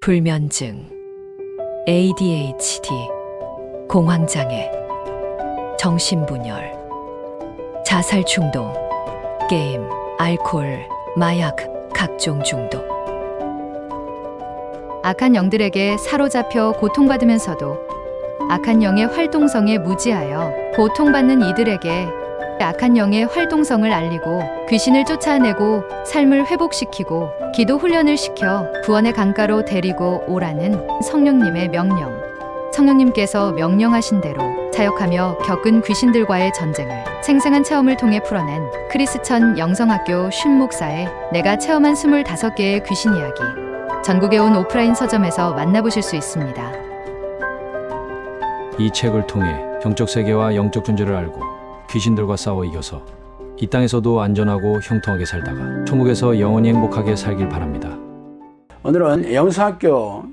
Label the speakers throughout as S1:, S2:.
S1: 불면증, ADHD, 공황장애, 정신분열, 자살 충동, 게임, 알코올, 마약, 각종 중독.
S2: 악한 영들에게 사로잡혀 고통받으면서도 악한 영의 활동성에 무지하여 고통받는 이들에게 악한 영의 활동성을 알리고 귀신을 쫓아내고 삶을 회복시키고 기도 훈련을 시켜 구원의 강가로 데리고 오라는 성령님의 명령. 성령님께서 명령하신 대로 사역하며 겪은 귀신들과의 전쟁을 생생한 체험을 통해 풀어낸 크리스천 영성학교 슌 목사의 내가 체험한 25개의 귀신 이야기. 전국에 온 오프라인 서점에서 만나보실 수 있습니다.
S3: 이 책을 통해 영적 세계와 영적 존재를 알고 귀신들과 싸워 이겨서 이 땅에서도 안전하고 형통하게 살다가 천국에서 영원히 행복하게 살길 바랍니다.
S4: 오늘은 영성학교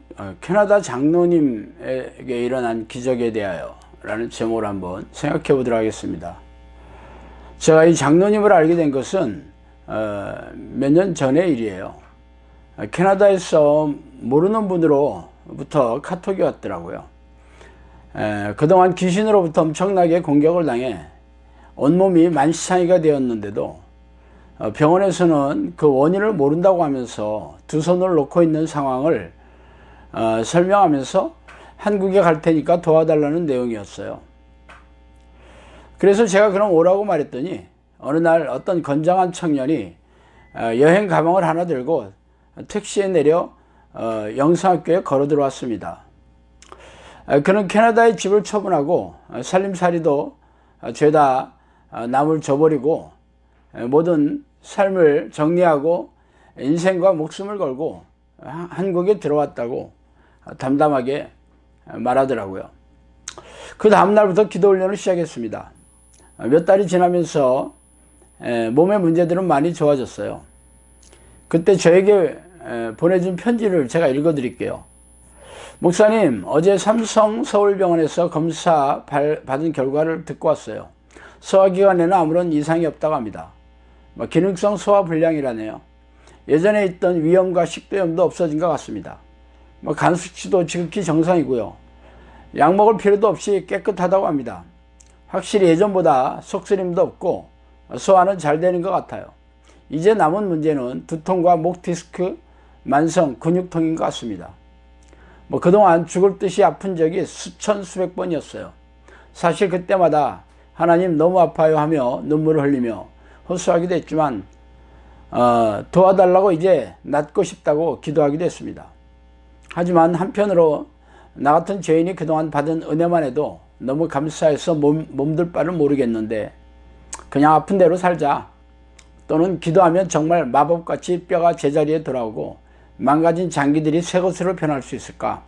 S4: 캐나다 장로님에게 일어난 기적에 대하여 라는 제목으로 한번 생각해 보도록 하겠습니다. 제가 이 장로님을 알게 된 것은 몇 년 전의 일이에요. 캐나다에서 모르는 분으로부터 카톡이 왔더라고요. 그동안 귀신으로부터 엄청나게 공격을 당해 온몸이 만시창이가 되었는데도 병원에서는 그 원인을 모른다고 하면서 두 손을 놓고 있는 상황을 설명하면서 한국에 갈 테니까 도와달라는 내용이었어요. 그래서 제가 그럼 오라고 말했더니 어느 날 어떤 건장한 청년이 여행 가방을 하나 들고 택시에 내려 영성학교에 걸어 들어왔습니다. 그는 캐나다의 집을 처분하고 살림살이도 죄다 남을 줘버리고 모든 삶을 정리하고 인생과 목숨을 걸고 한국에 들어왔다고 담담하게 말하더라고요. 그 다음날부터 기도 훈련을 시작했습니다. 몇 달이 지나면서 몸의 문제들은 많이 좋아졌어요. 그때 저에게 보내준 편지를 제가 읽어드릴게요. 목사님, 어제 삼성 서울병원에서 검사 받은 결과를 듣고 왔어요. 소화기관에는 아무런 이상이 없다고 합니다. 기능성 소화불량이라네요. 예전에 있던 위염과 식도염도 없어진 것 같습니다. 간 수치도 지극히 정상이고요. 약 먹을 필요도 없이 깨끗하다고 합니다. 확실히 예전보다 속쓰림도 없고 소화는 잘 되는 것 같아요. 이제 남은 문제는 두통과 목 디스크, 만성 근육통인 것 같습니다. 그동안 죽을 듯이 아픈 적이 수천 수백 번이었어요. 사실 그때마다 하나님 너무 아파요 하며 눈물을 흘리며 호소하기도 했지만 도와달라고 이제 낫고 싶다고 기도하기도 했습니다. 하지만 한편으로 나 같은 죄인이 그동안 받은 은혜만 해도 너무 감사해서 몸둘 바를 모르겠는데 그냥 아픈 대로 살자, 또는 기도하면 정말 마법같이 뼈가 제자리에 돌아오고 망가진 장기들이 새 것으로 변할 수 있을까?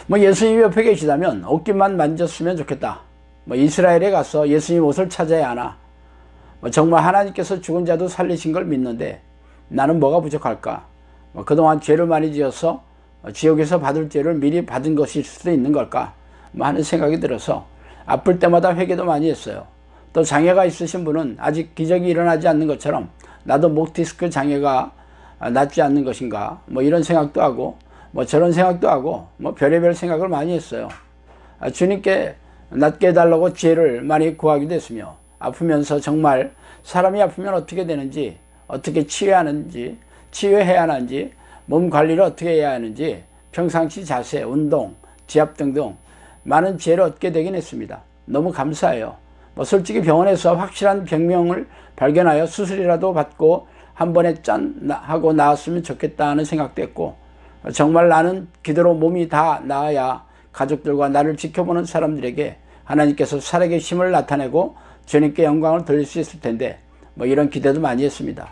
S4: 예수님이 옆에 계시다면 옷깃만 만졌으면 좋겠다. 이스라엘에 가서 예수님 옷을 찾아야 하나? 정말 하나님께서 죽은 자도 살리신 걸 믿는데 나는 뭐가 부족할까? 그동안 죄를 많이 지어서 지옥에서 받을 죄를 미리 받은 것일 수도 있는 걸까? 하는 생각이 들어서 아플 때마다 회개도 많이 했어요. 또 장애가 있으신 분은 아직 기적이 일어나지 않는 것처럼 나도 목 디스크 장애가 낫지 않는 것인가? 이런 생각도 하고 저런 생각도 하고 별의별 생각을 많이 했어요. 주님께 낫게 해달라고 지혜를 많이 구하기도 했으며 아프면서 정말 사람이 아프면 어떻게 되는지, 어떻게 치유해야 하는지, 몸 관리를 어떻게 해야 하는지 평상시 자세, 운동, 지압 등등 많은 지혜를 얻게 되긴 했습니다. 너무 감사해요. 솔직히 병원에서 확실한 병명을 발견하여 수술이라도 받고 한 번에 짠 하고 나았으면 좋겠다는 생각도 했고, 정말 나는 기도로 몸이 다 나아야 가족들과 나를 지켜보는 사람들에게 하나님께서 살아계심을 나타내고 주님께 영광을 돌릴 수 있을 텐데 이런 기대도 많이 했습니다.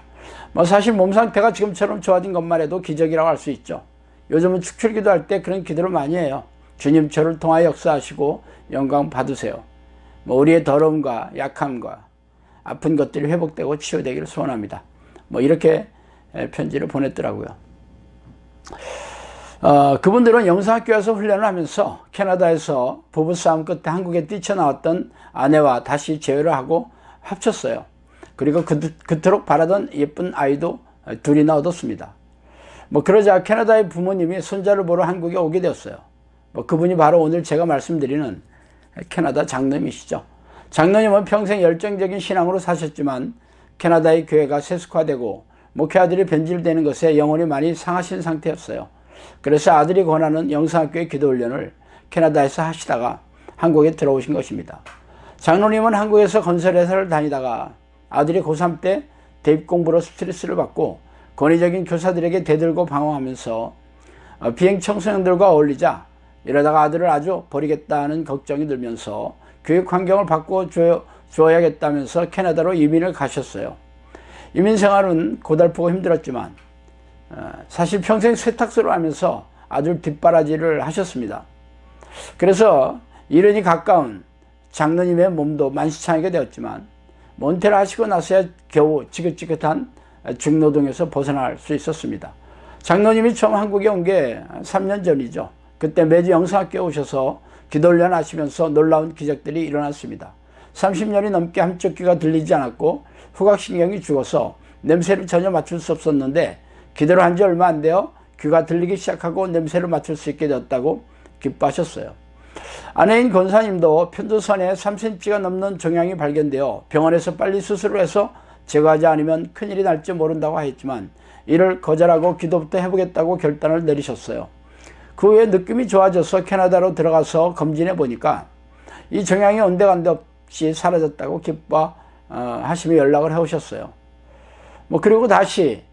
S4: 사실 몸 상태가 지금처럼 좋아진 것만 해도 기적이라고 할 수 있죠. 요즘은 축출기도 할 때 그런 기도를 많이 해요. 주님 저를 통하여 역사하시고 영광 받으세요. 우리의 더러움과 약함과 아픈 것들이 회복되고 치유되기를 소원합니다. 이렇게 편지를 보냈더라고요. 그분들은 영성학교에서 훈련을 하면서 캐나다에서 부부싸움 끝에 한국에 뛰쳐나왔던 아내와 다시 재회를 하고 합쳤어요. 그리고 그토록 바라던 예쁜 아이도 둘이나 얻었습니다. 그러자 캐나다의 부모님이 손자를 보러 한국에 오게 되었어요. 그분이 바로 오늘 제가 말씀드리는 캐나다 장로님이시죠. 장로님은 평생 열정적인 신앙으로 사셨지만 캐나다의 교회가 세속화되고 목회아들이 변질되는 것에 영혼이 많이 상하신 상태였어요. 그래서 아들이 권하는 영성학교의 기도훈련을 캐나다에서 하시다가 한국에 들어오신 것입니다. 장로님은 한국에서 건설회사를 다니다가 아들이 고3 때 대입공부로 스트레스를 받고 권위적인 교사들에게 대들고 방황하면서 비행 청소년들과 어울리자 이러다가 아들을 아주 버리겠다는 걱정이 들면서 교육 환경을 바꿔줘야겠다면서 캐나다로 이민을 가셨어요. 이민 생활은 고달프고 힘들었지만 사실 평생 세탁소를 하면서 아주 뒷바라지를 하셨습니다. 그래서 이른이 가까운 장로님의 몸도 만시창이게 되었지만 은퇴를 하시고 나서야 겨우 지긋지긋한 중노동에서 벗어날 수 있었습니다. 장로님이 처음 한국에 온 게 3년 전이죠. 그때 매주 영성학교에 오셔서 기도훈련 하시면서 놀라운 기적들이 일어났습니다. 30년이 넘게 한쪽 귀가 들리지 않았고 후각신경이 죽어서 냄새를 전혀 맡을 수 없었는데 기도를 한 지 얼마 안 되어 귀가 들리기 시작하고 냄새를 맡을 수 있게 되었다고 기뻐하셨어요. 아내인 권사님도 편도선에 3cm가 넘는 종양이 발견되어 병원에서 빨리 수술을 해서 제거하지 않으면 큰일이 날지 모른다고 하였지만 이를 거절하고 기도부터 해보겠다고 결단을 내리셨어요. 그 후에 느낌이 좋아져서 캐나다로 들어가서 검진해 보니까 이 종양이 온데간데 없이 사라졌다고 기뻐하시며 연락을 해오셨어요. 그리고 다시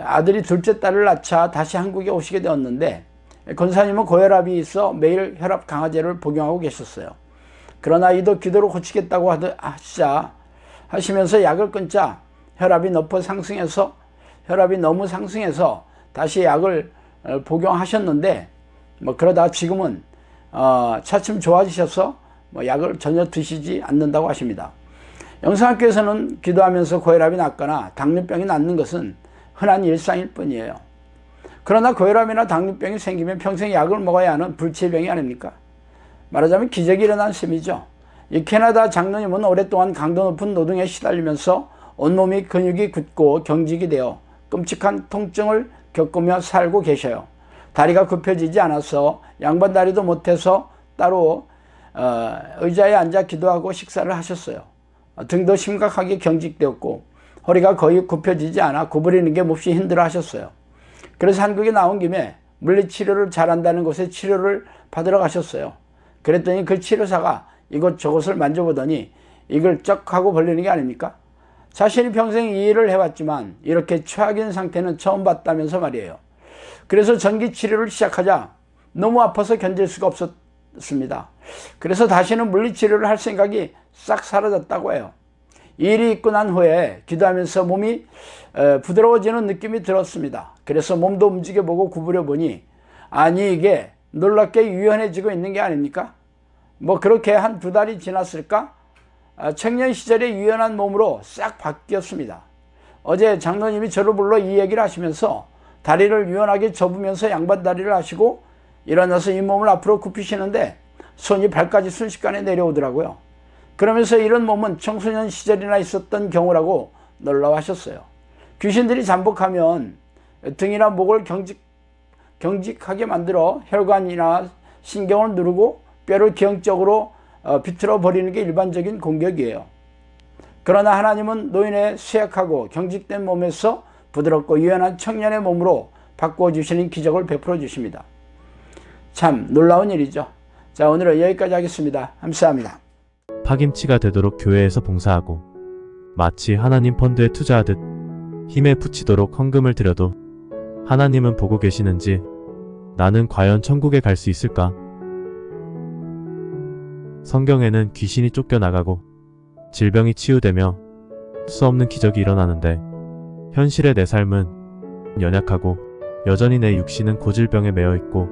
S4: 아들이 둘째 딸을 낳자 다시 한국에 오시게 되었는데 권사님은 고혈압이 있어 매일 혈압 강화제를 복용하고 계셨어요. 그러나 이도 기도로 고치겠다고 하시면서 약을 끊자 혈압이 너무 상승해서 다시 약을 복용하셨는데 그러다 지금은 차츰 좋아지셔서 약을 전혀 드시지 않는다고 하십니다. 영성학교에서는 기도하면서 고혈압이 낫거나 당뇨병이 낫는 것은 흔한 일상일 뿐이에요. 그러나 고혈압이나 당뇨병이 생기면 평생 약을 먹어야 하는 불치병이 아닙니까? 말하자면 기적이 일어난 셈이죠. 이 캐나다 장로님은 오랫동안 강도 높은 노동에 시달리면서 온몸이 근육이 굳고 경직이 되어 끔찍한 통증을 겪으며 살고 계셔요. 다리가 굽혀지지 않아서 양반 다리도 못해서 따로 의자에 앉아 기도하고 식사를 하셨어요. 등도 심각하게 경직되었고 허리가 거의 굽혀지지 않아 구부리는 게 몹시 힘들어 하셨어요. 그래서 한국에 나온 김에 물리치료를 잘한다는 곳에 치료를 받으러 가셨어요. 그랬더니 그 치료사가 이것저것을 만져보더니 이걸 쩍 하고 벌리는 게 아닙니까? 자신이 평생 이 일을 해왔지만 이렇게 최악인 상태는 처음 봤다면서 말이에요. 그래서 전기치료를 시작하자 너무 아파서 견딜 수가 없었습니다. 그래서 다시는 물리치료를 할 생각이 싹 사라졌다고 해요. 이 일이 있고 난 후에 기도하면서 몸이 부드러워지는 느낌이 들었습니다. 그래서 몸도 움직여보고 구부려 보니 아니 이게 놀랍게 유연해지고 있는 게 아닙니까? 그렇게 한 2달이 지났을까? 청년 시절의 유연한 몸으로 싹 바뀌었습니다. 어제 장로님이 저를 불러 이 얘기를 하시면서 다리를 유연하게 접으면서 양반 다리를 하시고 일어나서 이 몸을 앞으로 굽히시는데 손이 발까지 순식간에 내려오더라고요. 그러면서 이런 몸은 청소년 시절이나 있었던 경우라고 놀라워하셨어요. 귀신들이 잠복하면 등이나 목을 경직하게 만들어 혈관이나 신경을 누르고 뼈를 기형적으로 비틀어 버리는 게 일반적인 공격이에요. 그러나 하나님은 노인의 쇠약하고 경직된 몸에서 부드럽고 유연한 청년의 몸으로 바꾸어 주시는 기적을 베풀어 주십니다. 참 놀라운 일이죠. 자, 오늘은 여기까지 하겠습니다. 감사합니다.
S5: 파김치가 되도록 교회에서 봉사하고 마치 하나님 펀드에 투자하듯 힘에 부치도록 헌금을 드려도 하나님은 보고 계시는지 나는 과연 천국에 갈 수 있을까? 성경에는 귀신이 쫓겨나가고 질병이 치유되며 수없는 기적이 일어나는데 현실의 내 삶은 연약하고 여전히 내 육신은 고질병에 매여 있고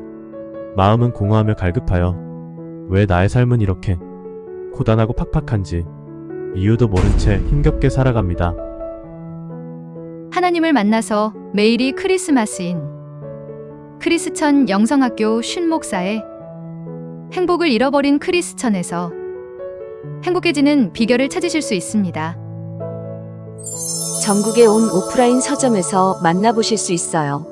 S5: 마음은 공허하며 갈급하여 왜 나의 삶은 이렇게 고단하고 팍팍한지 이유도 모른 채 힘겹게 살아갑니다.
S2: 하나님을 만나서 매일이 크리스마스인 크리스천 영성학교 슌 목사의 행복을 잃어버린 크리스천에서 행복해지는 비결을 찾으실 수 있습니다.
S1: 전국에 온 오프라인 서점에서 만나보실 수 있어요.